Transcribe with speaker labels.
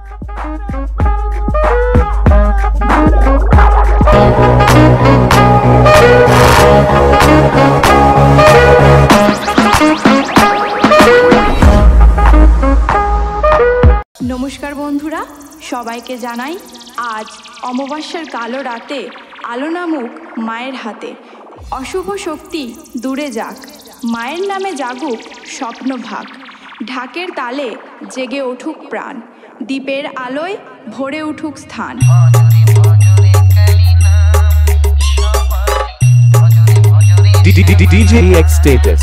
Speaker 1: নমস্কার বন্ধুরা, সবাইকে জানাই আজ অমাবস্যার কালো রাতে আলো নামুক মায়ের হাতে। অশুভ শক্তি দূরে যাক, মায়ের নামে জাগুক স্বপ্ন ভাগ। ঢাকের তালে জেগে উঠুক প্রাণ, দীপের আলোয় ভরে উঠুক স্থান।
Speaker 2: DJ X Status